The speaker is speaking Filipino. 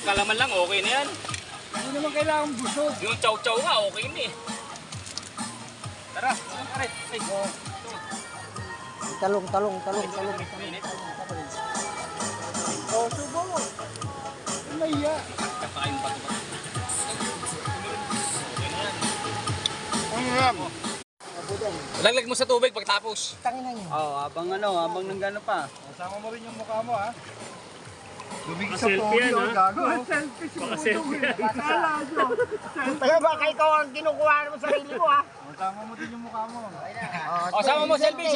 kalaman lang, okay na yan. Hindi naman kailangan busog. Yung chow-chow nga, okay na eh. Tara, aray. Ay, Talong. minit. Oh, subo mo. Naiya. Kakain pa ito ba? Okay na yan. Laglag mo sa tubig pagtapos. Tangina niyo. Habang nanggano pa. Kasama mo rin yung mukha mo, ha? Lumig sa Selfie yan, ha? gago. Selfie si Pudong. Akala nyo. Kaya baka ikaw ang kinukuha mo sa sarili mo, ha? Kasama mo din yung mukha mo. O, sama mo selfie.